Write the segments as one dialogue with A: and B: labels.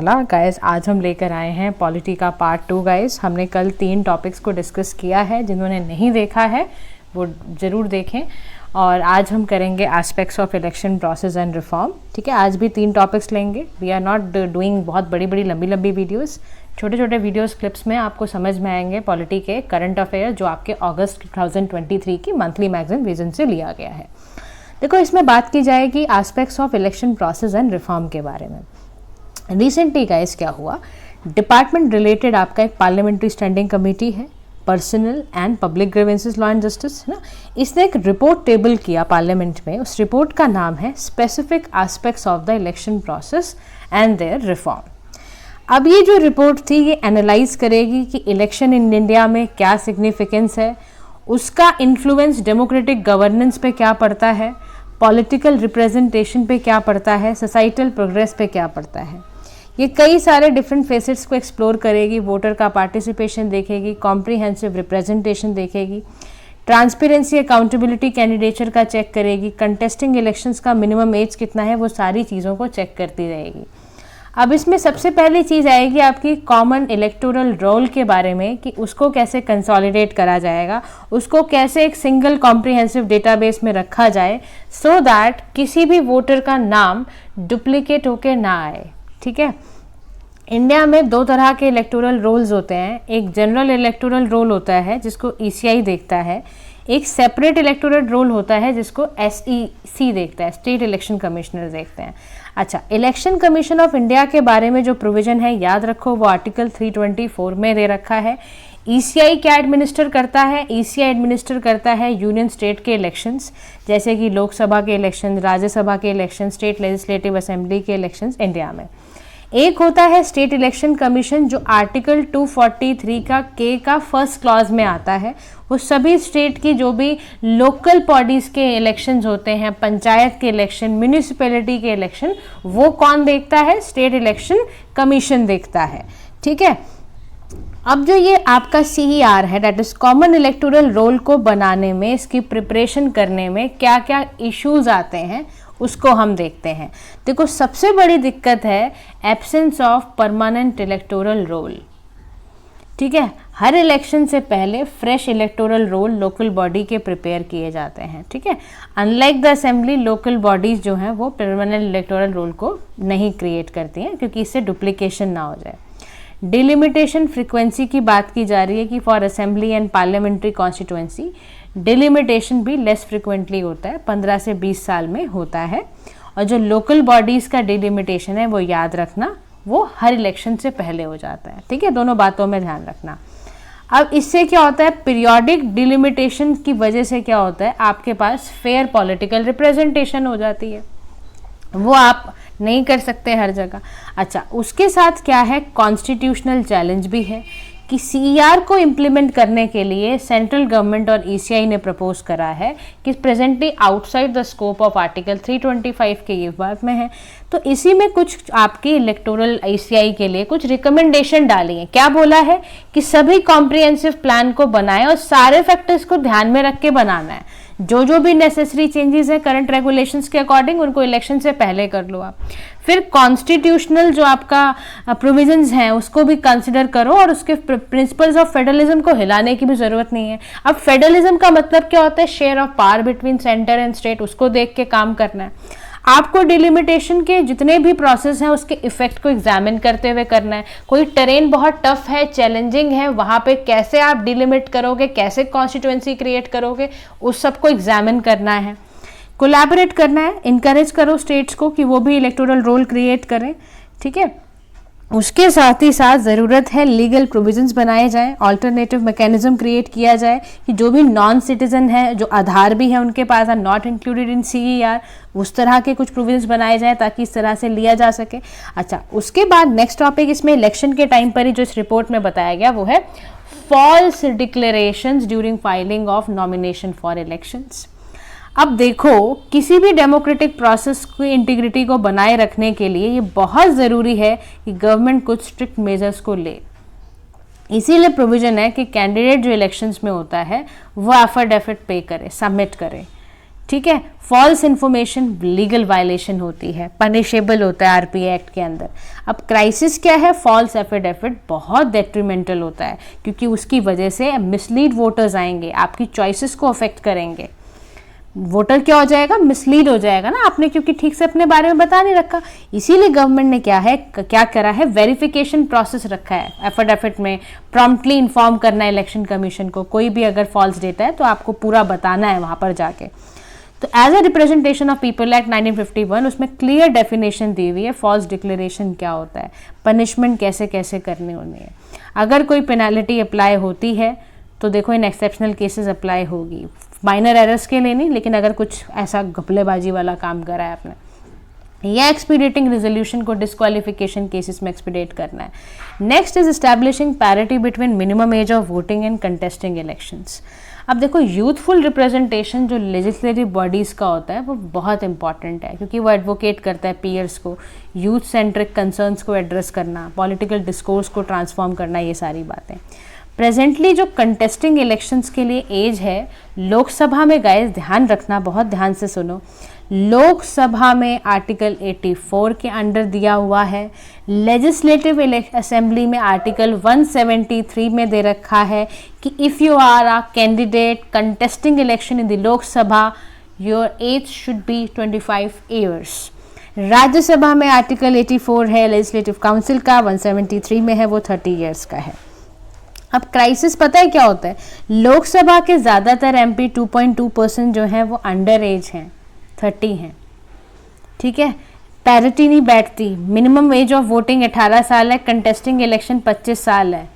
A: Guys आज हम लेकर आए हैं पॉलिटी का पार्ट 2। गाइस हमने कल 3 टॉपिक्स को डिस्कस किया है, जिन्होंने नहीं देखा है वो ज़रूर देखें। और आज हम करेंगे aspects of election process and reform. ठीक है, आज भी 3 टॉपिक्स लेंगे। वी आर नॉट डूइंग बहुत बड़ी बड़ी लंबी वीडियोस, छोटे छोटे वीडियोस क्लिप्स में आपको समझ में आएंगे पॉलिटी के करंट अफेयर, जो आपके अगस्त 2023 की मंथली मैगजीन विजन से लिया गया है। देखो, इसमें बात की जाएगी aspects of election process and reform के बारे में। रिसेंटली गाइस क्या हुआ, डिपार्टमेंट रिलेटेड आपका एक पार्लियामेंट्री स्टैंडिंग कमेटी है, personal and public grievances law and justice, है ना। इसने एक रिपोर्ट टेबल किया पार्लियामेंट में। उस रिपोर्ट का नाम है specific aspects of the election process and their reform. अब ये जो रिपोर्ट थी, ये एनालाइज करेगी कि इलेक्शन इन इंडिया में क्या सिग्निफिकेंस है, उसका इन्फ्लुएंस डेमोक्रेटिक गवर्नेंस पे क्या पड़ता है, पॉलिटिकल रिप्रेजेंटेशन पे क्या पड़ता है, सोसाइटल प्रोग्रेस पे क्या पड़ता है। ये कई सारे डिफरेंट फेसेट्स को एक्सप्लोर करेगी। वोटर का पार्टिसिपेशन देखेगी, कॉम्प्रिहेंसिव रिप्रेजेंटेशन देखेगी, ट्रांसपेरेंसी अकाउंटेबिलिटी कैंडिडेचर का चेक करेगी, कंटेस्टिंग इलेक्शंस का मिनिमम एज कितना है, वो सारी चीज़ों को चेक करती रहेगी। अब इसमें सबसे पहली चीज़ आएगी आपकी कॉमन इलेक्टोरल रोल के बारे में, कि उसको कैसे कंसोलिडेट करा जाएगा, उसको कैसे एक सिंगल कॉम्प्रिहेंसिव डेटाबेस में रखा जाए, सो दैट किसी भी वोटर का नाम डुप्लीकेट होके ना आए। ठीक है, इंडिया में 2 तरह के इलेक्टोरल रोल्स होते हैं। एक जनरल इलेक्टोरल रोल होता है जिसको ईसीआई देखता है, एक सेपरेट इलेक्टोरल रोल होता है जिसको एसईसी देखता है, स्टेट इलेक्शन कमिश्नर देखते हैं। अच्छा, इलेक्शन कमीशन ऑफ इंडिया के बारे में जो प्रोविजन है, याद रखो, वो आर्टिकल 324 में दे रखा है। ईसीआई क्या एडमिनिस्टर करता है, ईसीआई एडमिनिस्टर करता है यूनियन स्टेट के इलेक्शंस, जैसे कि लोकसभा के इलेक्शन, राज्यसभा के इलेक्शन, स्टेट लेजिस्लेटिव असेंबली के इलेक्शंस इंडिया में। एक होता है स्टेट इलेक्शन कमीशन, जो आर्टिकल 243 का फर्स्ट क्लॉज में आता है। वो सभी स्टेट की जो भी लोकल बॉडीज़ के इलेक्शंस होते हैं, पंचायत के इलेक्शन, म्यूनिसिपैलिटी के इलेक्शन, वो कौन देखता है? स्टेट इलेक्शन कमीशन देखता है। ठीक है, अब जो ये आपका CER है, that is common electoral roll को बनाने में, इसकी प्रिपरेशन करने में क्या क्या इश्यूज आते हैं, उसको हम देखते हैं। देखो, सबसे बड़ी दिक्कत है absence of permanent electoral roll. ठीक है, हर इलेक्शन से पहले fresh electoral roll local body के प्रिपेयर किए जाते हैं। ठीक है, unlike the assembly, local bodies जो हैं वो परमानेंट इलेक्टोरल रोल को नहीं क्रिएट करती हैं, क्योंकि इससे डुप्लीकेशन ना हो जाए। डिलिमिटेशन फ्रीक्वेंसी की बात की जा रही है कि for assembly and parliamentary constituency delimitation भी लेस फ्रिक्वेंटली होता है, 15 से 20 साल में होता है। और जो लोकल बॉडीज़ का डिलिमिटेशन है, वो याद रखना, वो हर इलेक्शन से पहले हो जाता है। ठीक है, दोनों बातों में ध्यान रखना। अब इससे क्या होता है, पीरियोडिक डिलिमिटेशन की वजह से क्या होता है, आपके पास फेयर पॉलिटिकल रिप्रेजेंटेशन हो जाती है, वो आप नहीं कर सकते हर जगह। अच्छा, उसके साथ क्या है, कॉन्स्टिट्यूशनल चैलेंज भी है कि CER को इम्प्लीमेंट करने के लिए सेंट्रल गवर्नमेंट और ECI ने प्रपोज करा है कि presently outside the scope of article 325 के ये बात में है। तो इसी में कुछ आपकी इलेक्टोरल ECI के लिए कुछ रिकमेंडेशन डाली है। क्या बोला है कि सभी कॉम्प्रिहेंसिव प्लान को बनाएं और सारे फैक्टर्स को ध्यान में रख के बनाना है। जो भी नेसेसरी चेंजेस है करंट रेगुलेशंस के अकॉर्डिंग, उनको इलेक्शन से पहले कर लो आप। फिर कॉन्स्टिट्यूशनल जो आपका प्रोविजंस हैं, उसको भी कंसिडर करो, और उसके प्रिंसिपल्स ऑफ फेडरलिज्म को हिलाने की भी जरूरत नहीं है। अब फेडरलिज्म का मतलब क्या होता है, share of power between centre and state, उसको देख के काम करना है। आपको डिलिमिटेशन के जितने भी प्रोसेस हैं, उसके इफेक्ट को एग्जामिन करते हुए करना है। कोई टेरेन बहुत टफ है, चैलेंजिंग है, वहां पे कैसे आप डिलिमिट करोगे, कैसे कॉन्स्टिट्यूएंसी क्रिएट करोगे, उस सबको एग्जामिन करना है। कोलैबोरेट करना है, इनकरेज करो स्टेट्स को कि वो भी इलेक्टोरल रोल क्रिएट करें। ठीक है, उसके साथ ही साथ ज़रूरत है लीगल प्रोविजंस बनाए जाएं, ऑल्टरनेटिव मैकेनिज्म क्रिएट किया जाए कि जो भी नॉन सिटीजन है, जो आधार भी है उनके पास, are not included in CER, उस तरह के कुछ प्रोविजंस बनाए जाएं ताकि इस तरह से लिया जा सके। अच्छा, उसके बाद नेक्स्ट टॉपिक इसमें इलेक्शन के टाइम पर ही जो इस रिपोर्ट में बताया गया, वो है false declarations during filing of nomination for elections. अब देखो, किसी भी डेमोक्रेटिक प्रोसेस की इंटीग्रिटी को बनाए रखने के लिए ये बहुत ज़रूरी है कि गवर्नमेंट कुछ स्ट्रिक्ट मेजर्स को ले। इसीलिए प्रोविजन है कि कैंडिडेट जो इलेक्शंस में होता है वो एफिडेविट पे करे, सबमिट करे। ठीक है। फॉल्स इन्फॉर्मेशन लीगल वायलेशन होती है, पनिशेबल होता है आरपीए एक्ट के अंदर। अब क्राइसिस क्या है, फॉल्स एफिडेविट बहुत डेट्रीमेंटल होता है, क्योंकि उसकी वजह से मिसलीड वोटर्स आएंगे, आपकी चॉइसेस को अफेक्ट करेंगे। वोटर क्या हो जाएगा, मिसलीड हो जाएगा ना, आपने क्योंकि ठीक से अपने बारे में बता नहीं रखा। इसीलिए गवर्नमेंट ने क्या करा है, वेरिफिकेशन प्रोसेस रखा है एफिडेविट में, प्रॉम्प्टली इन्फॉर्म करना है इलेक्शन कमीशन को, कोई भी अगर फॉल्स डेटा है तो आपको पूरा बताना है वहां पर जाके। तो as a representation of people act 1951 उसमें क्लियर डेफिनेशन दी हुई है फॉल्स डिक्लेरेशन क्या होता है, पनिशमेंट कैसे कैसे करनी होनी है। अगर कोई पेनाल्टी अप्लाई होती है तो देखो इन एक्सेप्शनल केसेस अप्लाई होगी, माइनर एरर्स के लिए नहीं, लेकिन अगर कुछ ऐसा घपलेबाजी वाला काम करा है आपने, या एक्सपीडिएटिंग रेजोल्यूशन को डिस्क्वालिफिकेशन केसेस में एक्सपीडिएट करना है। Next is establishing parity between minimum age of voting and contesting elections. अब देखो यूथफुल रिप्रेजेंटेशन जो लेजिस्लेटिव बॉडीज़ का होता है वो बहुत इंपॉर्टेंट है, क्योंकि वो एडवोकेट करता है पीयर्स को, यूथ सेंट्रिक कंसर्न्स को एड्रेस करना, पॉलिटिकल डिस्कोर्स को ट्रांसफॉर्म करना, ये सारी बातें। प्रेजेंटली जो कंटेस्टिंग इलेक्शंस के लिए एज है लोकसभा में, गाइस ध्यान रखना, बहुत ध्यान से सुनो, लोकसभा में आर्टिकल 84 के अंडर दिया हुआ है, लेजिस्लेटिव असेंबली में आर्टिकल 173 में दे रखा है कि if you are a candidate contesting election in the Lok Sabha your age should be 25 years. Rajya Sabha में आर्टिकल 84 है लेजिस्लेटिव काउंसिल का, 173 में है वो 30 ईयर्स का है। अब क्राइसिस पता है क्या होता है, लोकसभा के ज़्यादातर एमपी 2.2% जो हैं वो अंडर एज हैं, 30 हैं, ठीक है। पैरिटी नहीं बैठती, मिनिमम एज ऑफ वोटिंग 18 साल है, कंटेस्टिंग इलेक्शन 25 साल है,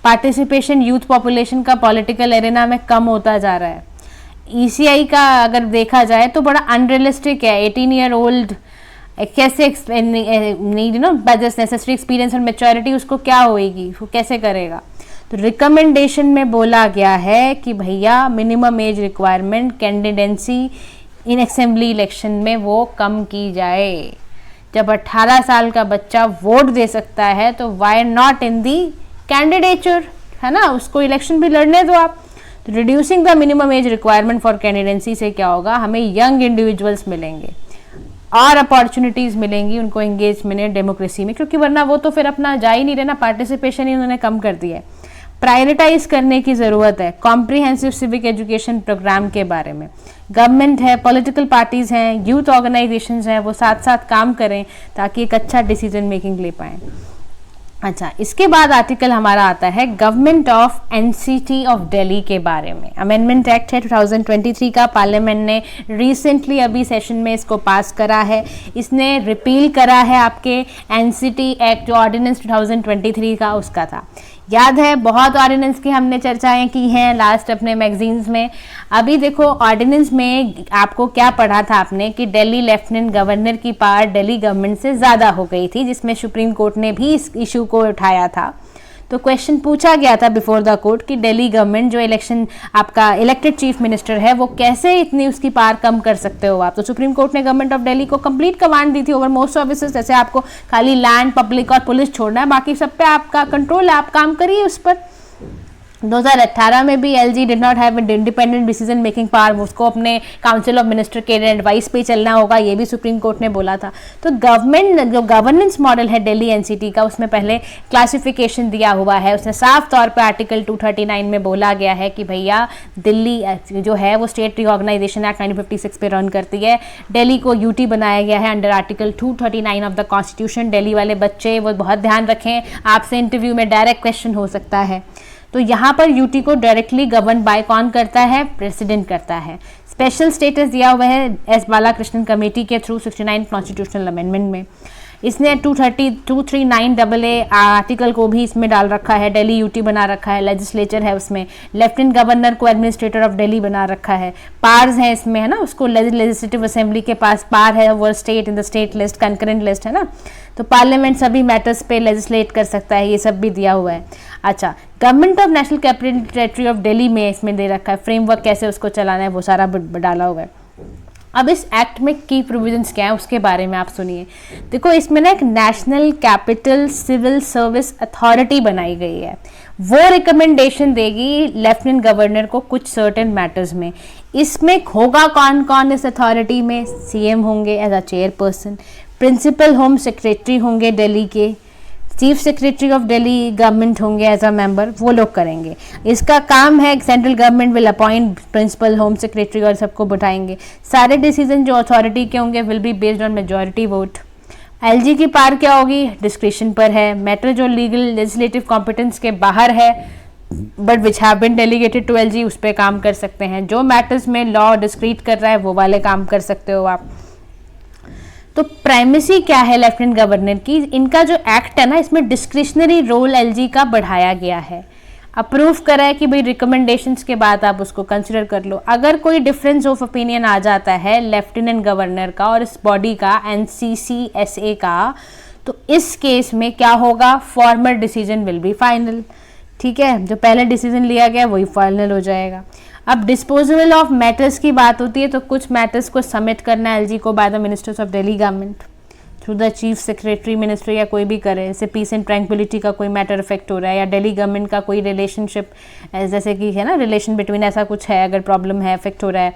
A: पार्टिसिपेशन यूथ पॉपुलेशन का पॉलिटिकल एरेना में कम होता जा रहा है। ईसीआई का अगर देखा जाए तो बड़ा अनरियलिस्टिक है, 18 ईयर ओल्ड कैसे नीड नो नेसेसरी एक्सपीरियंस और मेच्योरिटी उसको क्या होएगी, वो कैसे करेगा। तो रिकमेंडेशन में बोला गया है कि भैया minimum age requirement candidacy in assembly election में वो कम की जाए। जब 18 साल का बच्चा वोट दे सकता है तो why not in the candidature, है ना, उसको इलेक्शन भी लड़ने दो आप। तो reducing the minimum age requirement for candidacy से क्या होगा, हमें यंग इंडिविजुअल्स मिलेंगे और अपॉर्चुनिटीज़ मिलेंगी उनको एंगेजमेंट डेमोक्रेसी में, क्योंकि वरना वो तो फिर अपना जा ही नहीं रहे ना, पार्टिसिपेशन ही उन्होंने कम कर दिया है। प्रायोरिटाइज करने की ज़रूरत है कॉम्प्रिहेंसिव सिविक एजुकेशन प्रोग्राम के बारे में। गवर्नमेंट है, पॉलिटिकल पार्टीज़ हैं, यूथ ऑर्गेनाइजेशंस हैं, वो साथ साथ काम करें ताकि एक अच्छा डिसीजन मेकिंग ले पाएँ। अच्छा, इसके बाद आर्टिकल हमारा आता है government of NCT of Delhi के बारे में। अमेंडमेंट एक्ट है 2023 का, पार्लियामेंट ने रिसेंटली अभी सेशन में इसको पास करा है। इसने रिपील करा है आपके एनसीटी एक्ट जो ऑर्डिनेंस 2023 का उसका था, याद है, बहुत ऑर्डिनेंस की हमने चर्चाएं की हैं लास्ट अपने मैगजीन्स में। अभी देखो ऑर्डिनेंस में आपको क्या पढ़ा था आपने कि दिल्ली लेफ्टिनेंट गवर्नर की पावर दिल्ली गवर्नमेंट से ज़्यादा हो गई थी, जिसमें सुप्रीम कोर्ट ने भी इस इशू को उठाया था। तो क्वेश्चन पूछा गया था बिफोर द कोर्ट कि दिल्ली गवर्नमेंट जो इलेक्शन आपका इलेक्टेड चीफ मिनिस्टर है वो कैसे इतनी उसकी पावर कम कर सकते हो आप। तो सुप्रीम कोर्ट ने गवर्नमेंट ऑफ दिल्ली को कंप्लीट कमांड दी थी ओवर मोस्ट सर्विसेज, जैसे आपको खाली लैंड, पब्लिक और पुलिस छोड़ना है, बाकी सब पे आपका कंट्रोल है, आप काम करिए उस पर। 2018 में भी LG did not have independent decision making power, उसको अपने काउंसिल ऑफ मिनिस्टर के एडवाइस पे चलना होगा, ये भी सुप्रीम कोर्ट ने बोला था। तो गवर्नमेंट जो गवर्नेंस मॉडल है दिल्ली एनसीटी का, उसमें पहले क्लासिफिकेशन दिया हुआ है। उसने साफ तौर पे आर्टिकल 239 में बोला गया है कि भैया दिल्ली जो है वो स्टेट रिऑर्गेनाइजेशन एक्ट 1956 पे रन करती है। दिल्ली को यूटी बनाया गया है under article 239 of the constitution. Delhi वाले बच्चे वो बहुत ध्यान रखें, आपसे इंटरव्यू में डायरेक्ट क्वेश्चन हो सकता है। तो यहाँ पर यूटी को डायरेक्टली गवर्न बाय कौन करता है, प्रेसिडेंट करता है। स्पेशल स्टेटस दिया हुआ है एस बालाकृष्णन कमेटी के थ्रू 69 कॉन्स्टिट्यूशनल अमेंडमेंट में। इसने 239AA आर्टिकल को भी इसमें डाल रखा है, दिल्ली यूटी बना रखा है, लेजिस्लेचर है उसमें, लेफ्टिनेंट गवर्नर को एडमिनिस्ट्रेटर ऑफ दिल्ली बना रखा है, पार्स है इसमें, है ना, उसको लेजिस्लेटिव असेंबली के पास पार है वो state in the state list, concurrent list, है ना। तो पार्लियामेंट सभी मैटर्स पे लेजिस्लेट कर सकता है, ये सब भी दिया हुआ है। अच्छा, government of national capital territory of Delhi में इसमें दे रखा है फ्रेमवर्क, कैसे उसको चलाना है वो सारा डाला हुआ है। अब इस एक्ट में की प्रोविजंस क्या है उसके बारे में आप सुनिए। देखो इसमें ना एक national capital civil service authority बनाई गई है, वो रिकमेंडेशन देगी लेफ्टिनेंट गवर्नर को कुछ सर्टेन मैटर्स में। इसमें होगा कौन कौन इस अथॉरिटी में? सीएम होंगे as a chairperson, principal home secretary होंगे दिल्ली के, chief secretary of Delhi government होंगे एज अ मेंबर, वो लोग करेंगे। इसका काम है central government will appoint principal home secretary और सबको बैठाएंगे। सारे डिसीजन जो अथॉरिटी के होंगे will be based on majority vote. LG की पावर क्या होगी? डिस्क्रिशन पर है। मैटर जो लीगल लेजिस्लेटिव कॉम्पिटेंस के बाहर है but which have been delegated to LG, उस पर काम कर सकते हैं। जो मैटर्स में लॉ डिस्क्रीट कर रहा है वो वाले काम कर सकते हो आप। तो प्राइमेसी क्या है लेफ्टिनेंट गवर्नर की? इनका जो एक्ट है ना, इसमें डिस्क्रिशनरी रोल एलजी का बढ़ाया गया है। अप्रूव करा है कि भाई रिकमेंडेशंस के बाद आप उसको कंसिडर कर लो। अगर कोई डिफरेंस ऑफ ओपिनियन आ जाता है लेफ्टिनेंट गवर्नर का और इस बॉडी का एनसीसीएसए का, तो इस केस में क्या होगा? Formal decision will be final. ठीक है, जो पहले डिसीजन लिया गया वही फाइनल हो जाएगा। अब डिस्पोजेबल ऑफ मैटर्स की बात होती है तो कुछ मैटर्स को सबमिट करना है एलजी को by the ministers of Delhi government through the chief secretary minister, या कोई भी करे। जैसे पीस एंड ट्रैंक्विलिटी का कोई मैटर इफेक्ट हो रहा है या दिल्ली गवर्नमेंट का कोई रिलेशनशिप, जैसे कि है ना रिलेशन बिटवीन, ऐसा कुछ है, अगर प्रॉब्लम है, इफेक्ट हो रहा है,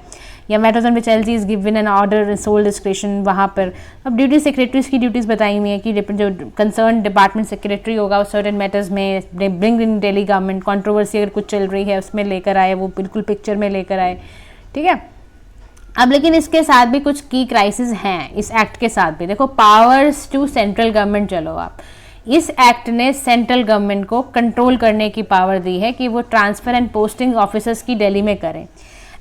A: या matters on which LG is given an order sole description, वहाँ पर अब ड्यूटी सेक्रेटरीज की ड्यूटीज़ बताई हुई है कि जो कंसर्न डिपार्टमेंट सेक्रेटरी होगा उस सर्टेन मैटर्स में bring in Delhi government, controversy अगर कुछ चल रही है उसमें लेकर आए, वो बिल्कुल पिक्चर में लेकर आए। ठीक है, अब लेकिन इसके साथ भी कुछ की क्राइसिस हैं इस एक्ट के साथ भी। देखो पावर्स टू सेंट्रल गवर्नमेंट, चलो आप, इस एक्ट ने सेंट्रल गवर्नमेंट को कंट्रोल करने की पावर दी है कि वो ट्रांसफर एंड पोस्टिंग ऑफिसर्स की दिल्ली में करें।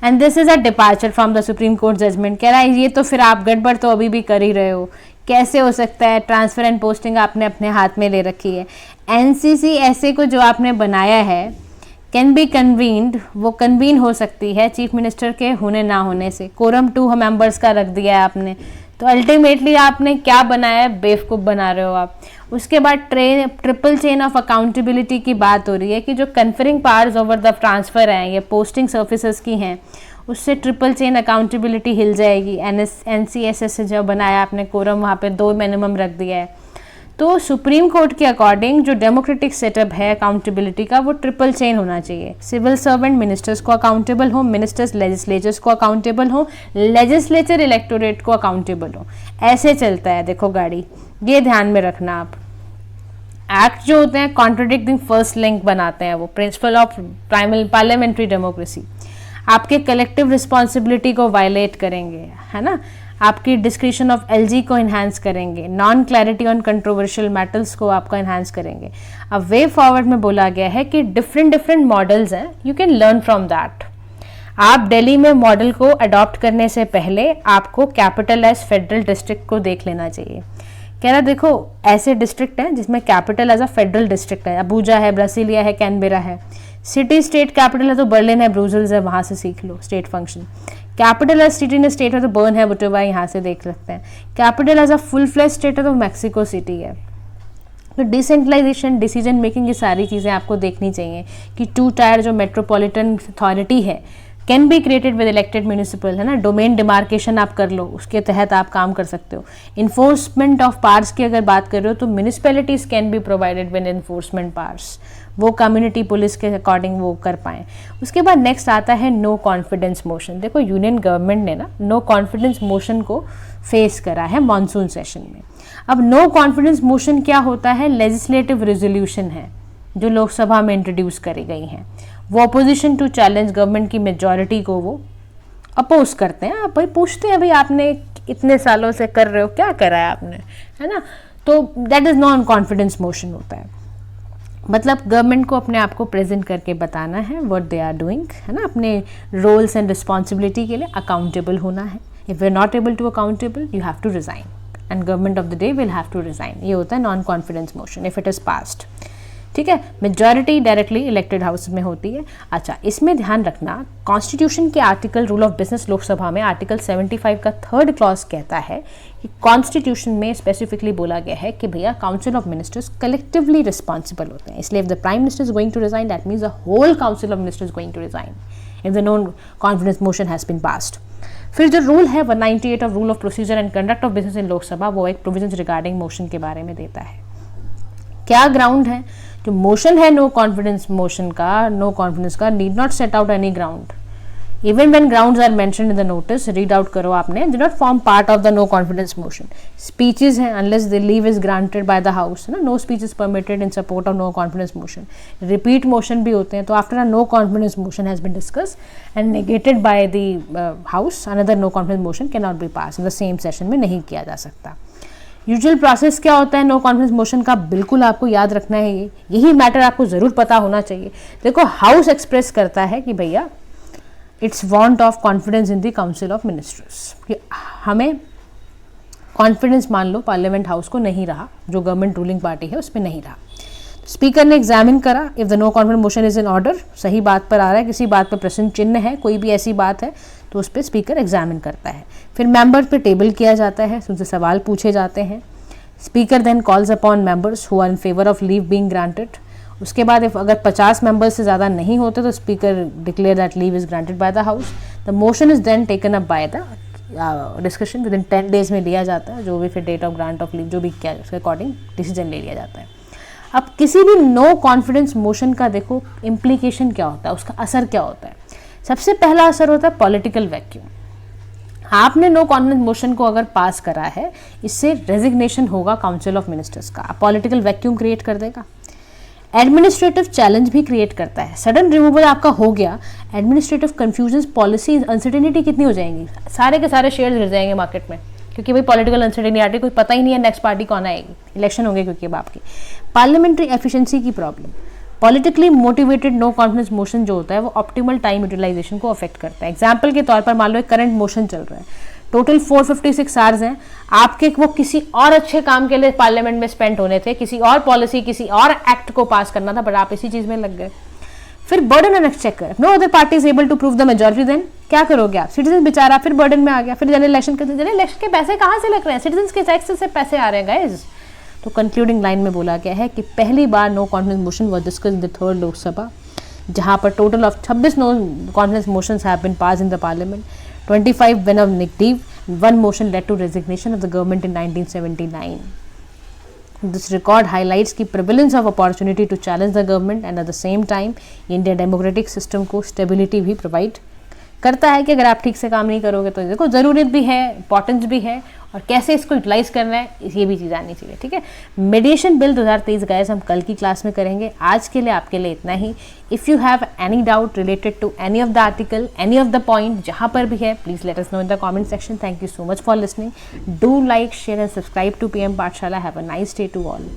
A: And this is a departure from the supreme court judgement. कह रहा है ये तो फिर आप गड़बड़ तो अभी भी कर ही रहे हो, कैसे हो सकता है? ट्रांसफर एंड पोस्टिंग आपने अपने हाथ में ले रखी है। एनसीसीएसए को जो आपने बनाया है कैन बी कन्वीन्ड, वो कन्वीन हो सकती है चीफ मिनिस्टर के होने ना होने से। कोरम 2 मेंबर्स का रख दिया है आपने, तो अल्टीमेटली आपने क्या बनाया है? बेवकूफ़ बना रहे हो आप। उसके बाद ट्रिपल चेन ऑफ अकाउंटेबिलिटी की बात हो रही है कि जो conferring powers over the transfer हैं ये पोस्टिंग सर्विसेज की हैं, उससे ट्रिपल चेन अकाउंटेबिलिटी हिल जाएगी। एनसीएसएस से जो बनाया आपने कोरम, वहाँ पे 2 मिनिमम रख दिया है। तो सुप्रीम कोर्ट के अकॉर्डिंग जो डेमोक्रेटिक सेटअप है अकाउंटेबिलिटी का, वो ट्रिपल चेन होना चाहिए। सिविल सर्वेंट मिनिस्टर्स को अकाउंटेबल हो, मिनिस्टर्स लेजिस्लेचर्स को अकाउंटेबल हो, लेजिस्लेचर इलेक्टोरेट को अकाउंटेबल हो। ऐसे चलता है देखो गाड़ी, ये ध्यान में रखना आप। एक्ट जो होते हैं कॉन्ट्रडिक्टिंग फर्स्ट लिंक बनाते हैं, वो principle of primary parliamentary democracy, आपके कलेक्टिव रिस्पॉन्सिबिलिटी को वायलेट करेंगे, है ना, आपकी डिस्क्रिशन ऑफ एलजी को इन्हांस करेंगे, non clarity on controversial matters को आपका इन्हांस करेंगे। अब वे फॉरवर्ड में बोला गया है कि डिफरेंट मॉडल्स हैं, you can learn from that. आप दिल्ली में मॉडल को अडॉप्ट करने से पहले आपको कैपिटल एज फेडरल डिस्ट्रिक्ट को देख लेना चाहिए। कह रहा देखो ऐसे डिस्ट्रिक्ट हैं जिसमें capital as a federal district है, अबूजा है, ब्रासिलिया है, कैनबेरा है। सिटी स्टेट कैपिटल है तो बर्लिन है, ब्रूसेल्स है, वहाँ से सीख लो state function. Capital as city ने स्टेट है तो बर्न है, वोटोवा, यहाँ से देख सकते हैं। Capital as a full fledge state है तो मैक्सिको सिटी है। तो डिसेंट्रलाइजेशन, डिसीजन मेकिंग, ये सारी चीज़ें आपको देखनी चाहिए कि 2 टायर जो मेट्रोपॉलिटन अथॉरिटी है can be created with elected municipal, है ना, डोमेन डिमार्केशन आप कर लो, उसके तहत आप काम कर सकते हो। इन्फोर्समेंट ऑफ पावर्स की अगर बात कर रहे हो तो municipalities can be provided with enforcement powers, वो कम्युनिटी पुलिस के अकॉर्डिंग वो कर पाएँ। उसके बाद नेक्स्ट आता है नो कॉन्फिडेंस मोशन। देखो यूनियन गवर्नमेंट ने ना नो कॉन्फिडेंस मोशन को फेस करा है मॉनसून सेशन में। अब नो कॉन्फिडेंस मोशन क्या होता है? लेजिस्लेटिव रेजोल्यूशन है जो लोकसभा में इंट्रोड्यूस करी गई हैं, वो अपोजिशन टू चैलेंज गवर्नमेंट की मेजॉरिटी को वो अपोज करते हैं। आप भाई पूछते हैं भाई आपने इतने सालों से कर रहे हो, क्या करा है आपने, है ना, तो that is non confidence motion होता है। मतलब गवर्नमेंट को अपने आप को प्रेजेंट करके बताना है व्हाट दे आर डूइंग, है ना, अपने रोल्स एंड रिस्पॉन्सिबिलिटी के लिए अकाउंटेबल होना है। If you are not able to accountable you have to resign and government of the day will have to resign. ये होता है non confidence motion if it is passed. ठीक है, majority directly elected house में होती है। अच्छा, इसमें ध्यान रखना कॉन्स्टिट्यूशन के article rule of business Lok Sabha में आर्टिकल 75 का 3rd क्लॉज कहता है कि कॉन्स्टिट्यूशन में स्पेसिफिकली बोला गया है कि भैया council of ministers collectively responsible होते हैं। इसलिए if the prime minister is going to resign that means the whole council of ministers going to resign. If the no confidence motion has been passed. फिर जो rule है 198 of rule of procedure and conduct of business in Lok Sabha, वो एक provision regarding motion के बारे में देता है। क्या ग्राउंड है? जो मोशन है नो कॉन्फिडेंस मोशन का, नो कॉन्फिडेंस का, need not set out any ground even when grounds are mentioned in the notice, read out करो आपने, do not form part of the no confidence motion. Speeches हैं unless the leave is granted by the house, ना, no speech is permitted in support of no confidence motion. Repeat motion भी होते हैं, तो after a no confidence motion has been discuss and negated by the house, another no confidence motion can not be pass in the same session में, नहीं किया जा सकता। Usual process क्या होता है नो कॉन्फिडेंस मोशन का, बिल्कुल आपको याद रखना है, यही मैटर आपको ज़रूर पता होना चाहिए। देखो, हाउस एक्सप्रेस करता है कि भैया it's want of confidence in the council of ministers, कि हमें कॉन्फिडेंस मान लो पार्लियामेंट हाउस को नहीं रहा, जो गवर्नमेंट रूलिंग पार्टी है उसमें नहीं रहा। स्पीकर ने एग्जामिन करा, if the no confidence motion is in order, सही बात पर आ रहा है, किसी बात पर प्रश्न चिन्ह है, कोई भी ऐसी बात है तो उस पर स्पीकर एग्जामिन करता है। फिर मेंबर पे टेबल किया जाता है, उनसे सवाल पूछे जाते हैं। Speaker then calls upon members who are in favour of leave being granted. उसके बाद अगर 50 मेंबर्स से ज़्यादा नहीं होते तो speaker declare that leave is granted by the house. The motion is then taken up by the discussion within 10 days में लिया जाता है, जो भी फिर date of grant of leave जो भी क्या उसके अकॉर्डिंग डिसीजन ले लिया जाता है। अब किसी भी नो कॉन्फिडेंस मोशन का देखो इम्प्लीकेशन क्या होता है, उसका असर क्या होता है। सबसे पहला असर होता है पॉलिटिकल वैक्यूम। आपने नो कॉन्फिडेंस मोशन को अगर पास करा है, इससे रेजिग्नेशन होगा काउंसिल ऑफ मिनिस्टर्स का, पॉलिटिकल वैक्यूम क्रिएट कर देगा। एडमिनिस्ट्रेटिव चैलेंज भी क्रिएट करता है। सडन रिमूवल आपका हो गया, एडमिनिस्ट्रेटिव कंफ्यूजन, पॉलिसी अनसर्टेनिटी कितनी हो जाएंगी, सारे के सारे शेयर्स गिर जाएंगे मार्केट में, क्योंकि भाई पॉलिटिकल अनसर्टेनिटी, कोई पता ही नहीं है नेक्स्ट पार्टी कौन आएगी, इलेक्शन होंगे क्योंकि अब आपकी। पार्लियामेंट्री एफिशिएंसी की problem, politically motivated no confidence motion जो होता है वो ऑप्टिमल टाइम यूटिलाइजेशन को अफेक्ट करता है। एग्जाम्पल के तौर पर मान लो एक करंट मोशन चल रहा है, टोटल 456 आवर्स हैं आपके, वो किसी और अच्छे काम के लिए पार्लियामेंट में स्पेंड होने थे, किसी और पॉलिसी, किसी और एक्ट को पास करना था, बट आप इसी चीज में लग गए। फिर burden on exchequer, no other party is able to prove the majority, then क्या करोगे आप? सिटीजन बेचारा फिर बर्डन में आ गया, फिर जनरल इलेक्शन करते, जनरल इलेक्शन के पैसे कहाँ से लग रहे हैं? सिटीजन के टैक्स से पैसे आ रहे हैं गाइज। तो कंक्लूडिंग लाइन में बोला गया है कि पहली बार no confidence motion was discussed in the 3rd Lok Sabha, जहां पर total of 26 no confidence motions have been passed in the parliament, 25 went of negative, 1 motion led to resignation of the government in 1979. This record highlights the prevalence of opportunity to challenge the government and at the same time Indian democratic system को stability भी provide करता है कि अगर आप ठीक से काम नहीं करोगे तो देखो ज़रूरत भी है, इंपॉर्टेंस भी है, और कैसे इसको यूटिलाइज करना है ये भी चीज़ आनी चाहिए। ठीक है, मेडिएशन बिल 2023 गाइस हम कल की क्लास में करेंगे। आज के लिए आपके लिए इतना ही। If you have any doubt related to any of the article, any of the point, जहाँ पर भी है, please let us know in the comment section. Thank you so much for listening. Do like, share and subscribe to PM Pathshala. Have a nice day to all.